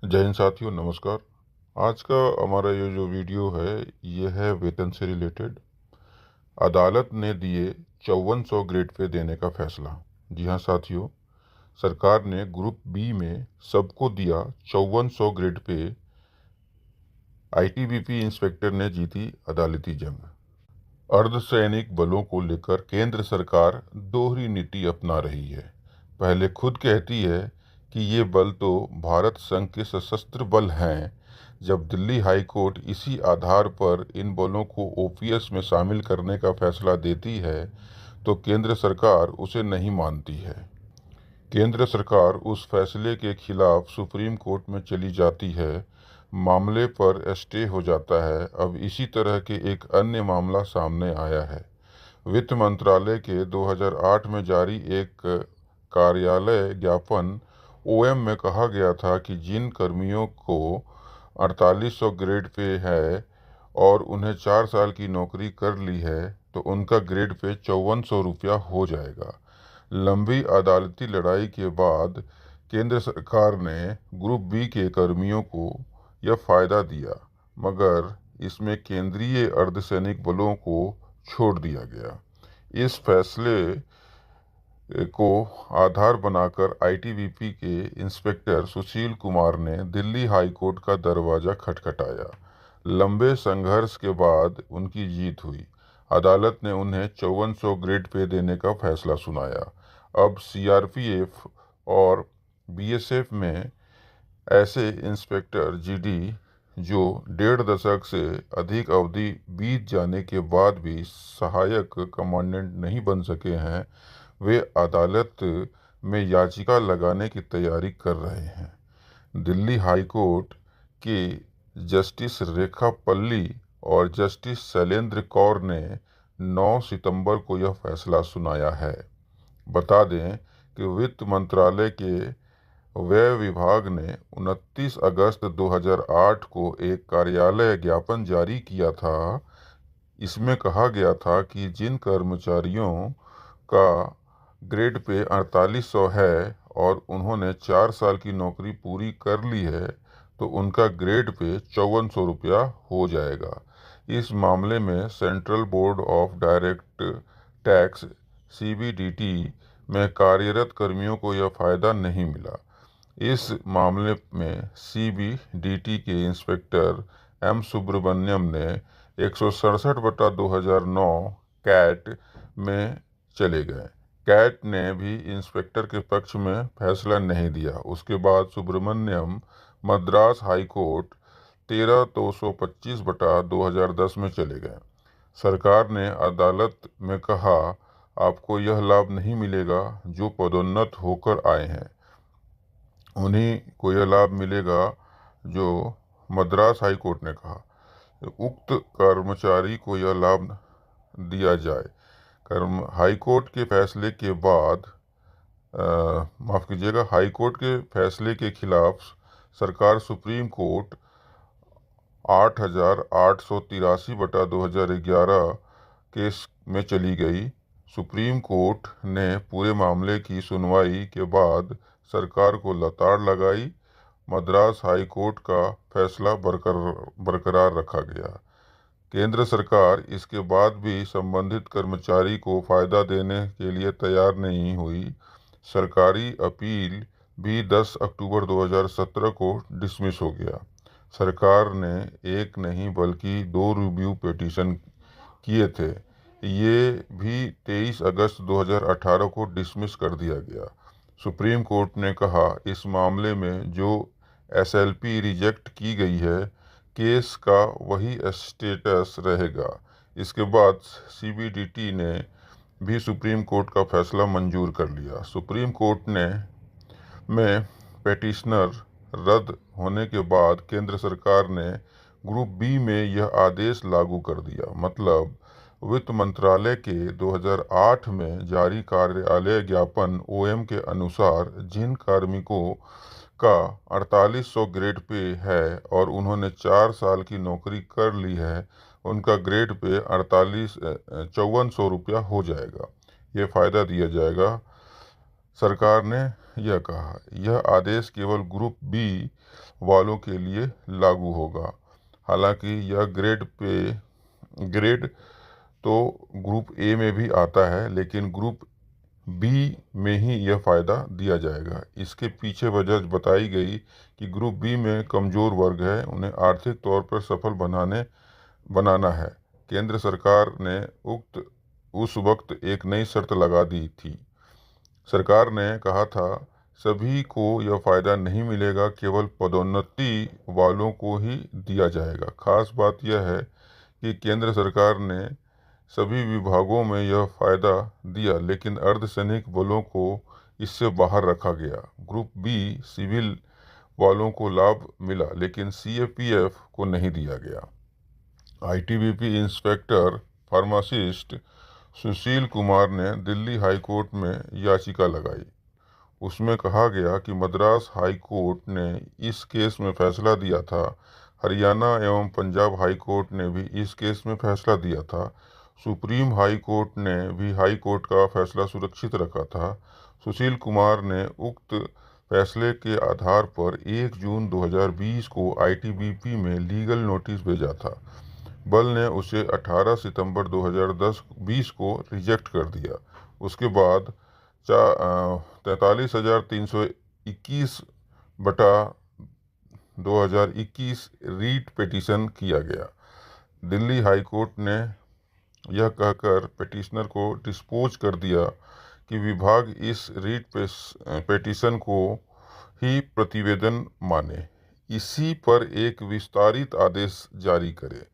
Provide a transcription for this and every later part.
जय हिंद साथियों, नमस्कार। आज का हमारा ये जो वीडियो है ये है वेतन से रिलेटेड। अदालत ने दिए 5400 ग्रेड पे देने का फैसला। जी हाँ साथियों, सरकार ने ग्रुप बी में सबको दिया 5400 ग्रेड पे। आईटीबीपी इंस्पेक्टर ने जीती अदालती जंग। अर्धसैनिक बलों को लेकर केंद्र सरकार दोहरी नीति अपना रही है। पहले खुद कहती है कि ये बल तो भारत संघ के सशस्त्र बल हैं। जब दिल्ली हाई कोर्ट इसी आधार पर इन बलों को ओपीएस में शामिल करने का फैसला देती है तो केंद्र सरकार उसे नहीं मानती है। केंद्र सरकार उस फैसले के खिलाफ सुप्रीम कोर्ट में चली जाती है। मामले पर स्टे हो जाता है। अब इसी तरह के एक अन्य मामला सामने आया है। वित्त मंत्रालय के 2008 में जारी एक कार्यालय ज्ञापन ओएम में कहा गया था कि जिन कर्मियों को 4800 ग्रेड पे है और उन्हें 4 साल की नौकरी कर ली है तो उनका ग्रेड पे 5400 रुपया हो जाएगा। लंबी अदालती लड़ाई के बाद केंद्र सरकार ने ग्रुप बी के कर्मियों को यह फ़ायदा दिया, मगर इसमें केंद्रीय अर्धसैनिक बलों को छोड़ दिया गया। इस फैसले को आधार बनाकर आईटीबीपी के इंस्पेक्टर सुशील कुमार ने दिल्ली हाई कोर्ट का दरवाज़ा खटखटाया। लंबे संघर्ष के बाद उनकी जीत हुई। अदालत ने उन्हें 5400 ग्रेड पे देने का फैसला सुनाया। अब सीआरपीएफ और बीएसएफ में ऐसे इंस्पेक्टर जीडी जो 1.5 दशक से अधिक अवधि बीत जाने के बाद भी सहायक कमांडेंट नहीं बन सके हैं, वे अदालत में याचिका लगाने की तैयारी कर रहे हैं। दिल्ली हाई कोर्ट के जस्टिस रेखा पल्ली और जस्टिस शैलेंद्र कौर ने 9 सितंबर को यह फैसला सुनाया है। बता दें कि वित्त मंत्रालय के व्यय विभाग ने 29 अगस्त 2008 को एक कार्यालय ज्ञापन जारी किया था। इसमें कहा गया था कि जिन कर्मचारियों का ग्रेड पे 4800 है और उन्होंने 4 साल की नौकरी पूरी कर ली है तो उनका ग्रेड पे 5400 रुपया हो जाएगा। इस मामले में central board of direct tax CBDT में कार्यरत कर्मियों को यह फ़ायदा नहीं मिला। इस मामले में सीबीडीटी के इंस्पेक्टर एम सुब्रमण्यम ने 167/2009 कैट में चले गए। कैट ने भी इंस्पेक्टर के पक्ष में फैसला नहीं दिया। उसके बाद सुब्रमण्यम मद्रास हाई कोर्ट 13/225/2010 में चले गए। सरकार ने अदालत में कहा, आपको यह लाभ नहीं मिलेगा जो पदोन्नत होकर आए हैं, उन्हीं को यह लाभ मिलेगा। जो मद्रास हाई कोर्ट ने कहा, उक्त कर्मचारी को यह लाभ दिया जाए। हाई कोर्ट के फैसले के बाद माफ़ कीजिएगा, हाई कोर्ट के फैसले के खिलाफ सरकार सुप्रीम कोर्ट 8883/2011 केस में चली गई। सुप्रीम कोर्ट ने पूरे मामले की सुनवाई के बाद सरकार को लताड़ लगाई। मद्रास हाई कोर्ट का फैसला बरकरार रखा गया। केंद्र सरकार इसके बाद भी संबंधित कर्मचारी को फ़ायदा देने के लिए तैयार नहीं हुई। सरकारी अपील भी 10 अक्टूबर 2017 को डिसमिस हो गया। सरकार ने एक नहीं बल्कि 2 रिव्यू पिटीशन किए थे। ये भी 23 अगस्त 2018 को डिसमिस कर दिया गया। सुप्रीम कोर्ट ने कहा, इस मामले में जो एसएलपी रिजेक्ट की गई है, केस का वही स्टेटस रहेगा। इसके बाद सीबीडीटी ने भी सुप्रीम कोर्ट का फैसला मंजूर कर लिया। सुप्रीम कोर्ट ने में पेटिशनर रद्द होने के बाद केंद्र सरकार ने ग्रुप बी में यह आदेश लागू कर दिया। मतलब वित्त मंत्रालय के 2008 में जारी कार्यालय ज्ञापन ओएम के अनुसार जिन कार्मिकों का 4800 ग्रेड पे है और उन्होंने 4 साल की नौकरी कर ली है, उनका ग्रेड पे 5400 रुपया हो जाएगा। ये फ़ायदा दिया जाएगा, सरकार ने यह कहा। यह आदेश केवल ग्रुप बी वालों के लिए लागू होगा। हालांकि यह ग्रेड तो ग्रुप ए में भी आता है, लेकिन ग्रुप बी में ही यह फ़ायदा दिया जाएगा। इसके पीछे वजह बताई गई कि ग्रुप बी में कमज़ोर वर्ग है, उन्हें आर्थिक तौर पर सफल बनाना है। केंद्र सरकार ने उस वक्त एक नई शर्त लगा दी थी। सरकार ने कहा था, सभी को यह फ़ायदा नहीं मिलेगा, केवल पदोन्नति वालों को ही दिया जाएगा। खास बात यह है कि केंद्र सरकार ने सभी विभागों में यह फ़ायदा दिया, लेकिन अर्धसैनिक बलों को इससे बाहर रखा गया। ग्रुप बी सिविल वालों को लाभ मिला, लेकिन सीएपीएफ को नहीं दिया गया। ITBP inspector pharmacist Sushil Kumar ने दिल्ली हाई कोर्ट में याचिका लगाई। उसमें कहा गया कि मद्रास हाई कोर्ट ने इस केस में फैसला दिया था, हरियाणा एवं पंजाब हाई कोर्ट ने भी इस केस में फैसला दिया था, सुप्रीम हाई कोर्ट ने भी हाई कोर्ट का फैसला सुरक्षित रखा था। सुशील कुमार ने उक्त फैसले के आधार पर 1 जून 2020 को आईटीबीपी में लीगल नोटिस भेजा था। बल ने उसे 18 सितंबर 2020 को रिजेक्ट कर दिया। उसके बाद 43,321 बटा 2021 रीट पिटीशन किया गया। दिल्ली हाई कोर्ट ने यह कहकर पिटिशनर को डिस्पोज कर दिया कि विभाग इस रीट पिटीशन को ही प्रतिवेदन माने, इसी पर एक विस्तारित आदेश जारी करे।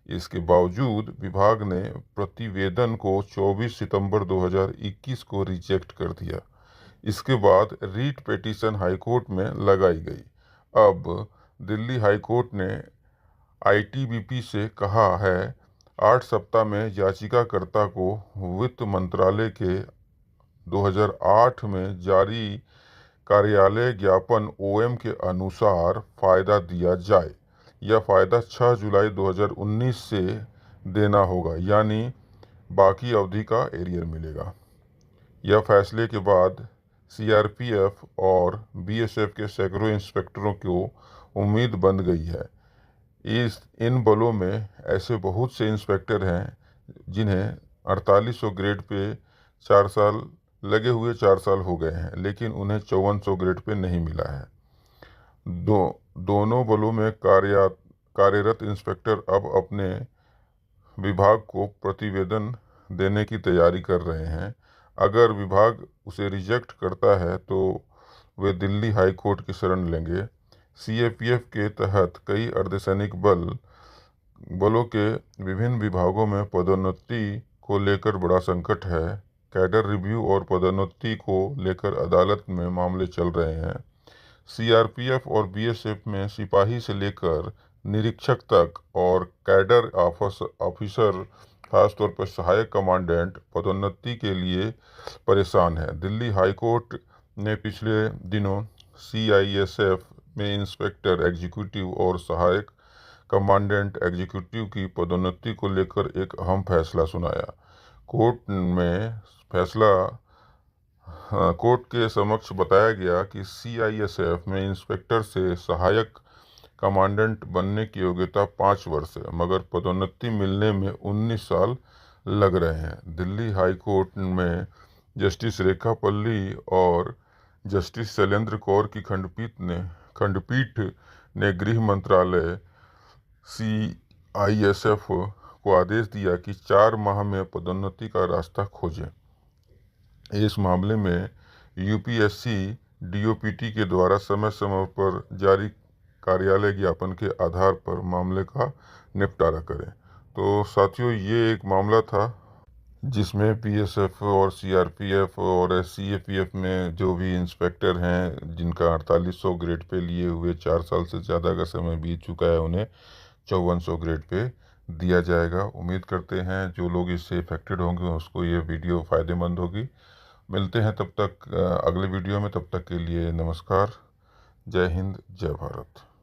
इसके बावजूद विभाग ने प्रतिवेदन को 24 सितंबर 2021 को रिजेक्ट कर दिया। इसके बाद रीट पिटीशन हाईकोर्ट में लगाई गई। अब दिल्ली हाईकोर्ट ने आईटीबीपी से कहा है 8 सप्ताह में याचिकाकर्ता को वित्त मंत्रालय के 2008 में जारी कार्यालय ज्ञापन ओएम के अनुसार फ़ायदा दिया जाए। यह फ़ायदा 6 जुलाई 2019 से देना होगा, यानी बाकी अवधि का एरियर मिलेगा। यह फैसले के बाद सीआरपीएफ और बीएसएफ के सैकड़ों इंस्पेक्टरों को उम्मीद बंध गई है। इन बलों में ऐसे बहुत से इंस्पेक्टर हैं जिन्हें 4800 ग्रेड पे 4 साल लगे हुए 4 साल हो गए हैं, लेकिन उन्हें 5400 ग्रेड पे नहीं मिला है। दोनों बलों में कार्यरत इंस्पेक्टर अब अपने विभाग को प्रतिवेदन देने की तैयारी कर रहे हैं। अगर विभाग उसे रिजेक्ट करता है तो वे दिल्ली हाई कोर्ट की शरण लेंगे। सीएपीएफ के तहत कई अर्धसैनिक बलों के विभिन्न विभागों में पदोन्नति को लेकर बड़ा संकट है। कैडर रिव्यू और पदोन्नति को लेकर अदालत में मामले चल रहे हैं। सीआरपीएफ और बीएसएफ में सिपाही से लेकर निरीक्षक तक और कैडर ऑफिसर खासतौर पर सहायक कमांडेंट पदोन्नति के लिए परेशान है। दिल्ली हाईकोर्ट ने पिछले दिनों सीआईएसएफ में इंस्पेक्टर एग्जीक्यूटिव और सहायक कमांडेंट एग्जीक्यूटिव की पदोन्नति को लेकर एक अहम फैसला सुनाया। कोर्ट के समक्ष बताया गया कि सीआईएसएफ में इंस्पेक्टर से सहायक कमांडेंट बनने की योग्यता 5 वर्ष है, मगर पदोन्नति मिलने में 19 साल लग रहे हैं। दिल्ली हाई कोर्ट में जस्टिस रेखा पल्ली और जस्टिस शैलेंद्र कौर की खंडपीठ ने गृह मंत्रालय सीआईएसएफ को आदेश दिया कि 4 माह में पदोन्नति का रास्ता खोजें। इस मामले में यूपीएससी डीओपीटी के द्वारा समय समय पर जारी कार्यालय ज्ञापन के आधार पर मामले का निपटारा करें। तो साथियों, ये एक मामला था जिसमें बीएसएफ और सीआरपीएफ और सीएपीएफ में जो भी इंस्पेक्टर हैं जिनका 4800 ग्रेड पे लिए हुए 4 साल से ज़्यादा का समय बीत चुका है, उन्हें 5400 ग्रेड पे दिया जाएगा। उम्मीद करते हैं जो लोग इससे इफेक्टेड होंगे उसको ये वीडियो फ़ायदेमंद होगी। मिलते हैं तब तक अगले वीडियो में। तब तक के लिए नमस्कार। जय हिंद, जय भारत।